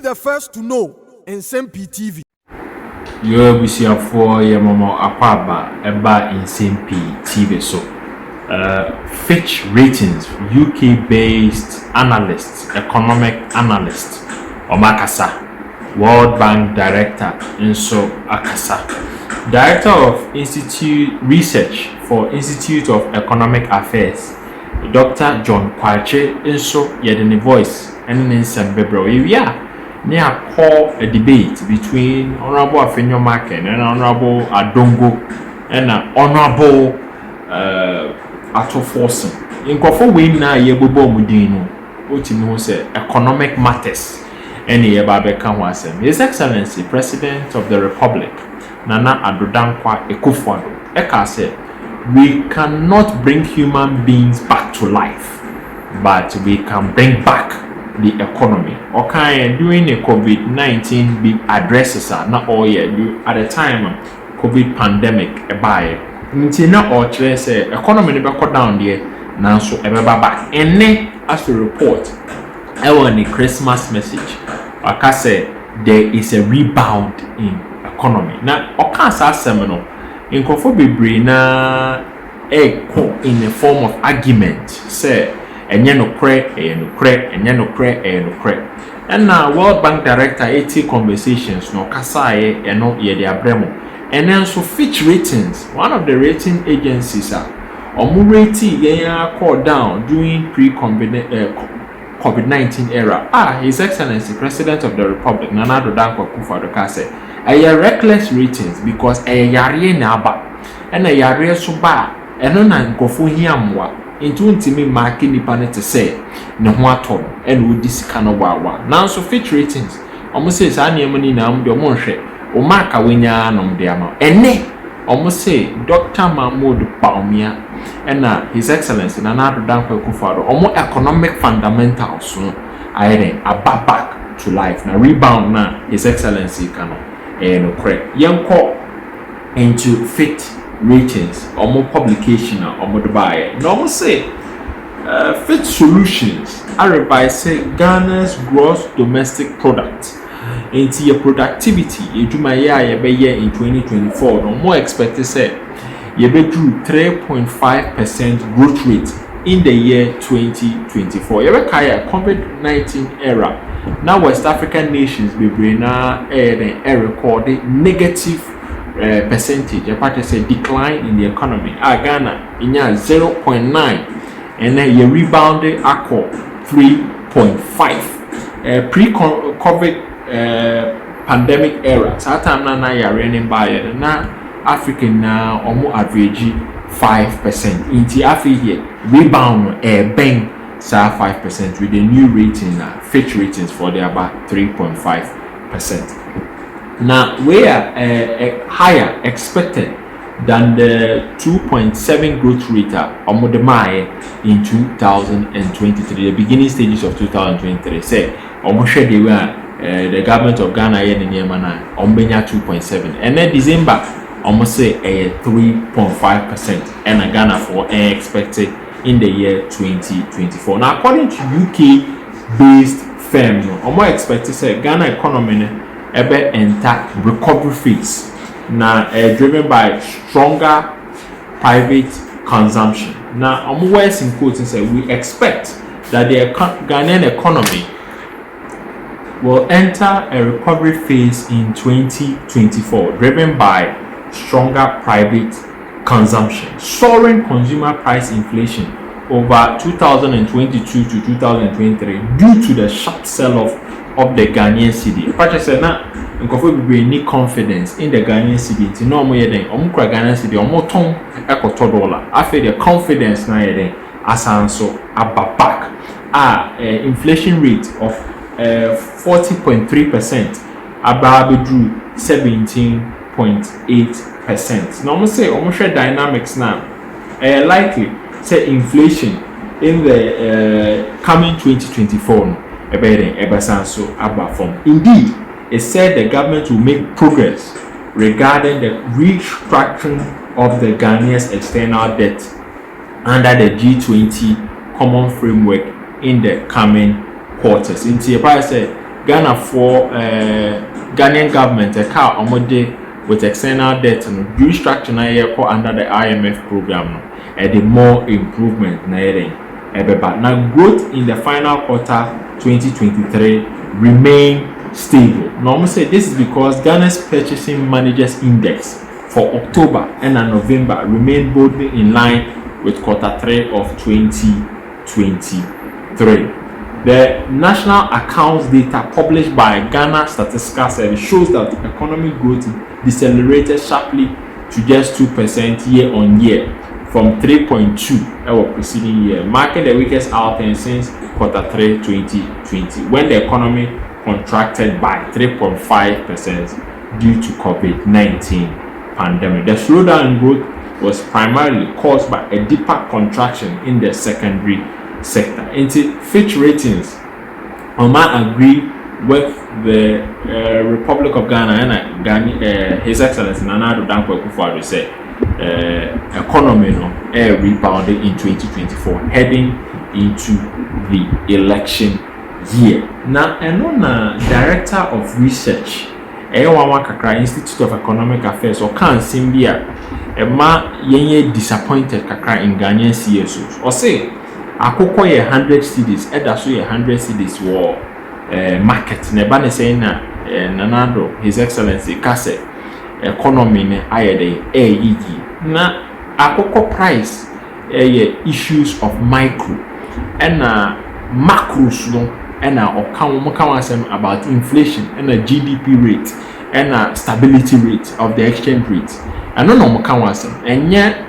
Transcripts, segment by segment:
the first to know. Nsem-Pii TV. Yo for your mama apaba eba Nsem-Pii TV so. Fitch Ratings, UK-based analyst, economic analyst, Omakasa, World Bank Director, Nso Akasa, Director of Research for Institute of Economic Affairs, Dr. John Kwache, Nso Yedini Voice, and Nsem-Pii. Yeah, near call a debate between Honorable Afenyo Maken and Honorable Adongo and Honorable Ato Forsen. In Kofo Wina Yebobo Mudino, Utino say economic matters. Any Yababe Kanwasem. His Excellency, President of the Republic, Nana Adodankwa Ekufuado, Eka said, we cannot bring human beings back to life, but we can bring back the economy. Okay, during the COVID-19 big addresses are not all yet at the time COVID pandemic a buy. Until now, or say economy never cut down there now, so ever back. And then, as we report, I want a Christmas message. Like I said, there is a rebound in economy. Now, okay, say seminal in Kofobi na in the form of argument. Say, and no crack, and no crack. And now, World Bank Director 80 conversations no kasaye and no ye de abremo. And then so Fitch Ratings, one of the rating agencies are rating called down during pre-COVID-19 era. His Excellency President of the Republic Nana Adodankwa Akufo-Addo said a reckless ratings because a yare naba and a yare suba and on nkofo hiamwa into ntimi marking nipa to say no ho atom and would this kind of wawa. Now so Fitch Ratings almost says any money now the monhwe o marka wenya nom de ama ene almost say Dr Bawumia and His Excellency Nana Adodankwa Akufo-Addo omo economic fundamentals no ayere back to life na rebound na His Excellency kano no correct yanko into Fitch Ratings omo publication omo de buy no almost say Fitch Solutions are say Ghana's gross domestic product into your productivity in 2024 no more expected say you be drew 3.5% growth rate in the year 2024. You be kaya COVID-19 era. Now West African nations be bring a recorded negative percentage. Apart say decline in the economy. Ghana in 0.9 and then you rebounded acco 3.5. Pre-COVID pandemic era. So time na ya running by na African now almost average 5%. Inti Afi here rebound bang sa 5% with the new rating Fitch Ratings for the about 3.5%. Now we are higher expected than the 2.7 growth rate on the in 2023, the beginning stages of 2023. Say almost they were the government of Ghana in Yemana on 2.7 and then December almost say a 3.5% and Ghana for expected in the year 2024. Now according to UK-based firm, almost expected say Ghana economy ebe enter recovery phase. Now driven by stronger private consumption. Now I'm words in quotes and say we expect that the Ghanaian economy will enter a recovery phase in 2024, driven by stronger private consumption, soaring consumer price inflation over 2022 to 2023 due to the sharp sell-off of the Ghanaian cedi. Patrick said now, we need confidence in the Ghanaian cedi. It's no more than Ghanaian cedi, ton $1. I feel the confidence now as also back. Inflation rate of 40.3%. About drew 17.8%. Now, I'm say almost dynamics now. Likely say inflation in the coming 2024. Indeed, it said the government will make progress regarding the restructuring of the Ghanaian's external debt under the G20 common framework in the coming quarters. In the price, Ghana for Ghanaian government a car omode with external debt no restructure na ye call under the IMF program no and the more improvement na ye ebeba. Now growth in the final quarter 2023 remain stable. Now say this is because Ghana's purchasing managers index for October and November remain broadly in line with quarter 3 of 2023. The national accounts data published by Ghana Statistical Service shows that economic growth decelerated sharply to just 2% year on year from 3.2 our preceding year, marking the weakest outturn since quarter 3 2020, when the economy contracted by 3.5% due to COVID-19 pandemic. The slowdown in growth was primarily caused by a deeper contraction in the secondary sector. Into Fitch Ratings, Oma agree with the Republic of Ghana and His Excellency Nana Addo Dankwa Akufo-Addo said economy rebounded in 2024, heading into the election year. Now, Director of Research, Kakra Institute of Economic Affairs, or can Simbia, yenye disappointed Kakra in Ghanaian CSOs. Or say, Akoko ye 100 cities, Edaso ye 100 cities war market. Nebane saying Nanado, His Excellency Kase, economy ne ayede yigi. Na Akoko price issues of micro and macros no. And about inflation and a GDP rate and a stability rate of the exchange rate. And and yet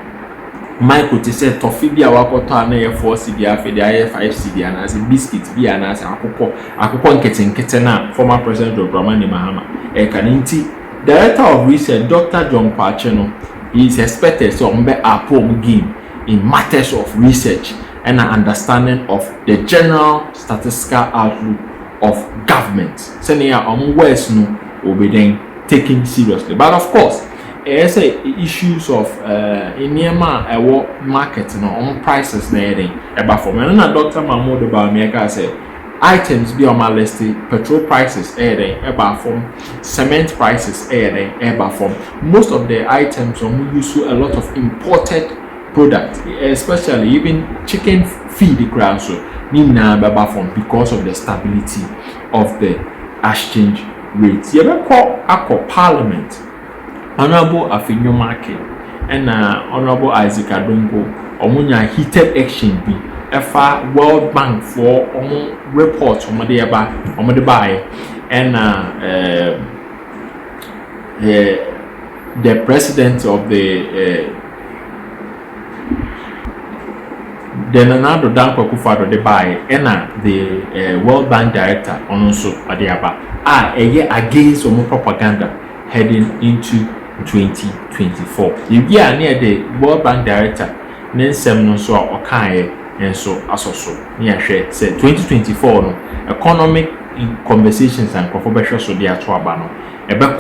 Michael to say toffee be a wakoto na 4 cedi afi the 5 cedi and as a biscuit be an as akoko nketen na former president Dr Bawumia Mahama Kanti. Director of Research Dr John Kwacheno is expected to be a game in matters of research and an understanding of the general statistical outlook of government. Senior words no will be then taken seriously. But of course, there's issues of in Myanmar market on prices there. But for me, Dr. Dr Bawumia said items be on my list. Petrol prices about from cement prices about from most of the items we use a lot of imported product, especially even chicken feed the ground so because of the stability of the exchange rate. You ever call Parliament, Honorable Afinyo Market and Honorable Isaac Adongo Omunya heated exchange be FA World Bank for reports on the buy and the president of the Nana Addo Dankwa Akufo-Addo the buy and the World Bank director also Adiaba against propaganda heading into 2024. You near the World Bank director Nsem-Pii so okaye and so asoso near share said 2024 no economic conversations and controversial so they are to abano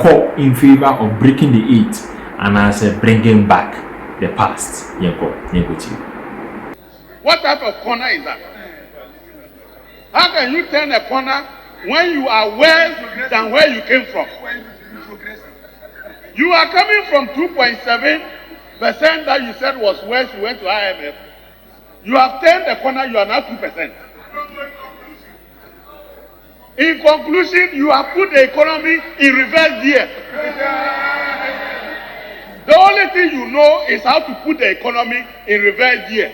call in favor of breaking the eight and as bringing back the past. What type of corner is that? How can you turn a corner when you are worse than where you came from? You are coming from 2.7% that you said was worse, you went to IMF. You have turned the corner, you are now 2%. In conclusion, you have put the economy in reverse gear. The only thing you know is how to put the economy in reverse gear.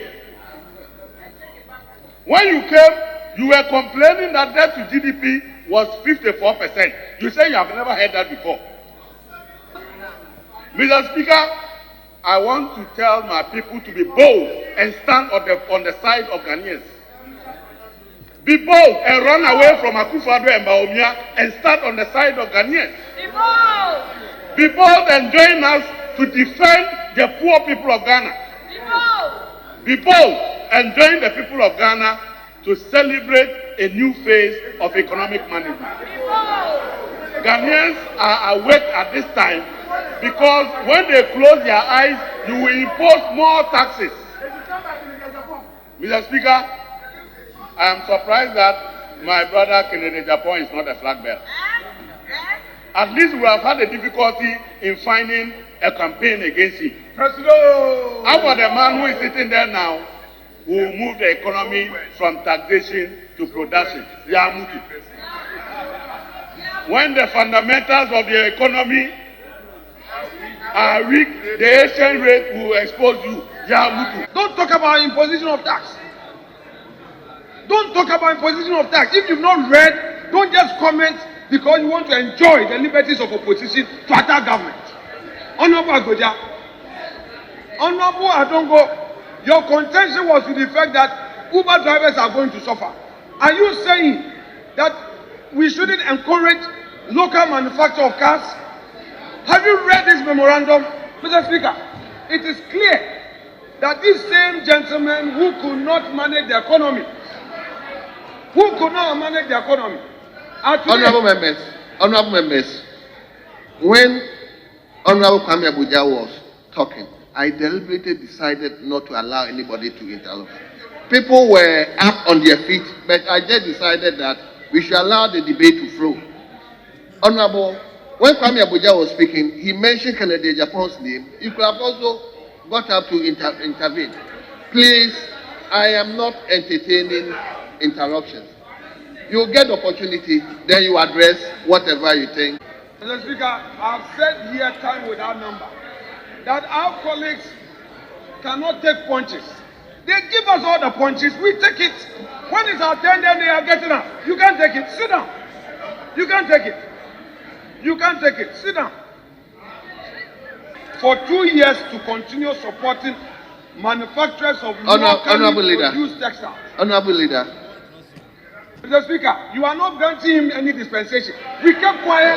When you came, you were complaining that debt to GDP was 54%. You say you have never heard that before. Mr. Speaker, I want to tell my people to be bold and stand on the side of Ghanaians. Be bold and run away from Akufo-Addo and Bawumia and stand on the side of Ghanaians. Be bold! Be bold and join us to defend the poor people of Ghana. Be bold! Be bold and join the people of Ghana to celebrate a new phase of economic management. Ghanaians are awake at this time because when they close their eyes, you will impose more taxes. Mr. Speaker, I am surprised that my brother Kennedy Japan is not a flag bearer. At least we have had a difficulty in finding a campaign against him. President! How about the man who is sitting there now who will move the economy from taxation to production? Yamutu. When the fundamentals of the economy are weak, the exchange rate will expose you. Yamutu. Don't talk about imposition of tax. Don't talk about imposition of tax. If you've not read, don't just comment because you want to enjoy the liberties of opposition to attack government. Honorable Agoja, Honorable Adongo, your contention was to the fact that Uber drivers are going to suffer. Are you saying that we shouldn't encourage local manufacture of cars? Have you read this memorandum, Mr. Speaker? It is clear that these same gentlemen who could not manage the economy, are today. Honorable members, when Honorable Kwame Abuja was talking, I deliberately decided not to allow anybody to interrupt. People were up on their feet, but I just decided that we should allow the debate to flow. Honorable, when Kwame Abuja was speaking, he mentioned Kennedy Japan's name. You could have also got up to intervene. Please, I am not entertaining interruptions. You get the opportunity, then you address whatever you think. Mr. Speaker, I've said here time without number that our colleagues cannot take punches. They give us all the punches, we take it. When it's our turn, then they are getting up. You can't take it. Sit down. You can't take it. You can't take it. Sit down. For 2 years to continue supporting manufacturers of locally produced textiles. Honorable Leader. Mr. Speaker, you are not granting him any dispensation. We kept quiet.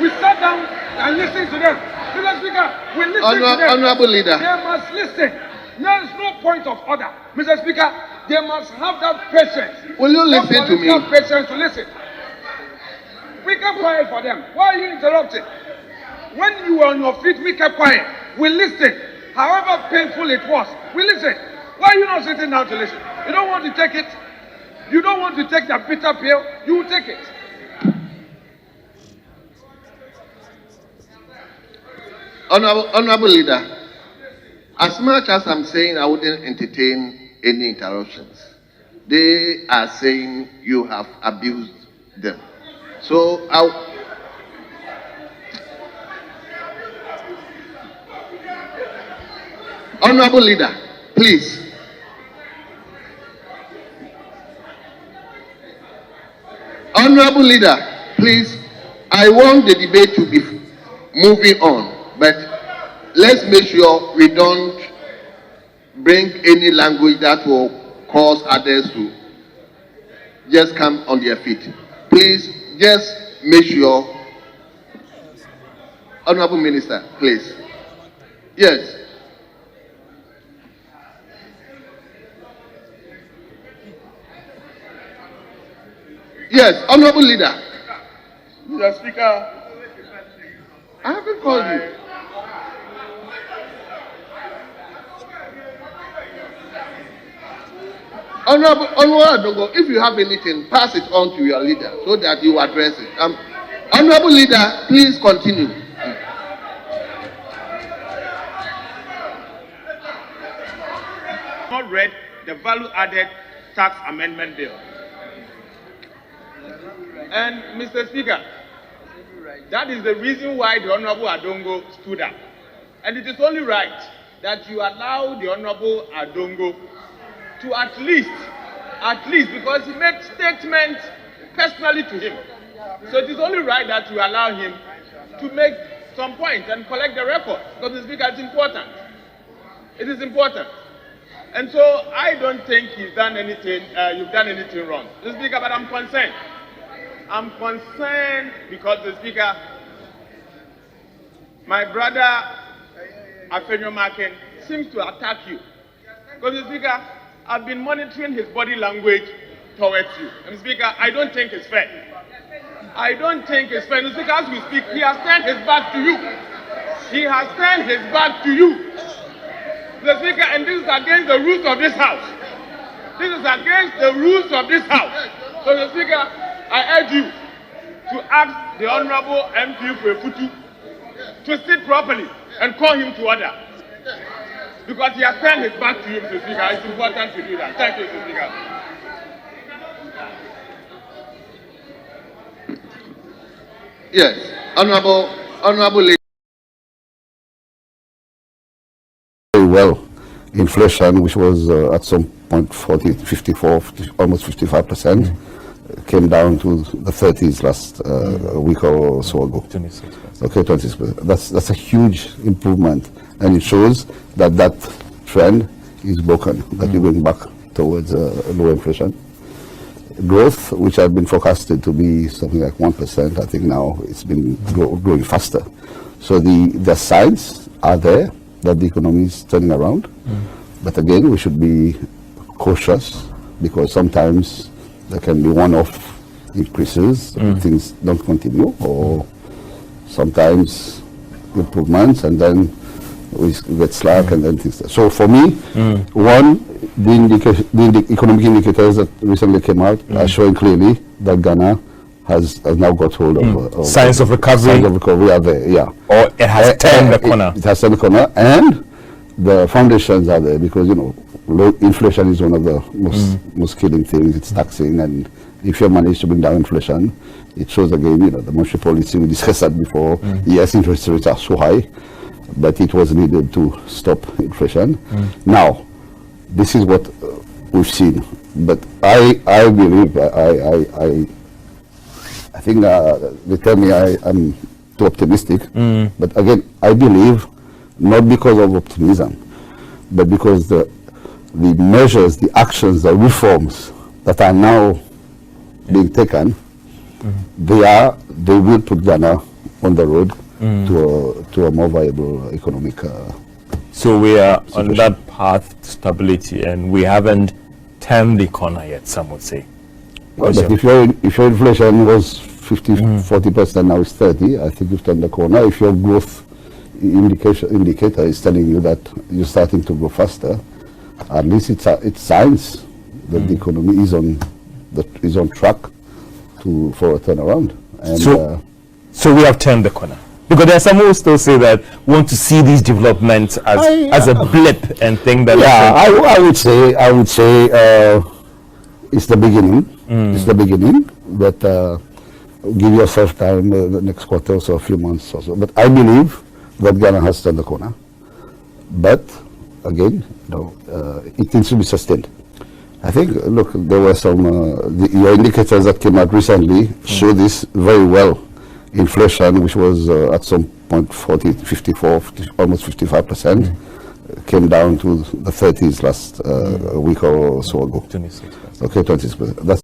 We sat down and listened to them. Mr. Speaker, we listened to them. Honorable Leader. They must listen. There is no point of order. Mr. Speaker, they must have that patience. Will you listen to me? Have patience to listen. We kept quiet for them. Why are you interrupting? When you were on your feet, we kept quiet. We listened. However painful it was, we listened. Why are you not sitting down to listen? You don't want to take it? You don't want to take the bitter pill? You will take it. Honorable Leader, as much as I'm saying I wouldn't entertain any interruptions, they are saying you have abused them. So Honorable Leader, please. Honorable Leader, please, I want the debate to be moving on, but let's make sure we don't bring any language that will cause others to just come on their feet. Please, just make sure. Honorable Minister, please. Yes. Yes, Honorable Leader. Mr. Speaker, I haven't called you. Honorable Adongo, if you have anything, pass it on to your leader so that you address it. Honorable Leader, please continue. Not read the value-added tax amendment bill. And Mr. Speaker, that is the reason why the Honorable Adongo stood up. And it is only right that you allow the Honorable Adongo to at least, because he made statements personally to him. So it is only right that you allow him to make some points and collect the record. Because the Speaker, it's important. It is important. And so I don't think you've done anything wrong. Mr. Speaker, but I'm concerned. I'm concerned because the Speaker, my brother Afenyo Makin seems to attack you. Because the Speaker, I've been monitoring his body language towards you. And Speaker, I don't think it's fair. I don't think it's fair. And Speaker, as we speak, he has turned his back to you. He has turned his back to you. The Speaker, and this is against the rules of this House. This is against the rules of this House. So, Mr. Speaker, I urge you to ask the Honorable MP Kwefutu to sit properly and call him to order. Because he has turned his back to you, Mr. Speaker. It's important to do that. Thank you, Mr. Speaker. Yes, honorable lady. Very well. Inflation, which was at some point 40, 54, 50, almost 55%, came down to the 30s last week or so ago. 26%. Okay, 26%. That's a huge improvement, and it shows that that trend is broken, that we're going back towards low inflation. Growth, which had been forecasted to be something like 1%, I think now it's been growing faster. So the signs are there that the economy is turning around. But again, we should be cautious, because sometimes there can be one-off increases, things don't continue, or sometimes improvements, and then we get slack, and then things. So for me, one, the economic indicators that recently came out are showing clearly that Ghana has now got hold of signs of recovery. Signs of recovery are there, yeah. Or it has turned the corner. It has turned the corner, and the foundations are there, because low inflation is one of the most killing things. It's taxing, and if you manage to bring down inflation, it shows again, the monetary policy, we discussed that before. Yes, interest rates are so high, but it was needed to stop inflation. Now, this is what we've seen, but I believe, I think they tell me I'm too optimistic, but again, I believe, not because of optimism, but because the measures, the actions, the reforms that are now being taken, they will put Ghana on the road to a more viable economic So we are on that path to stability, and we haven't turned the corner yet, some would say. Well, but if your inflation was 40%, now it's 30, I think you've turned the corner. If your growth indicator is telling you that you're starting to grow faster, at least it's signs that the economy is on track for a turnaround. And so we have turned the corner, because there are some who still say that want to see these developments as a blip and think that. Yeah, I would say it's the beginning. It's the beginning. But give yourself time, the next quarter or so, a few months or so. But I believe that Ghana has turned the corner. But again, it needs to be sustained. I think, look, there were some, your indicators that came out recently show this very well. Inflation, which was at some point 40, 54, 50, almost 55%, came down to the 30s last week or so ago. 26%. Okay, 26%.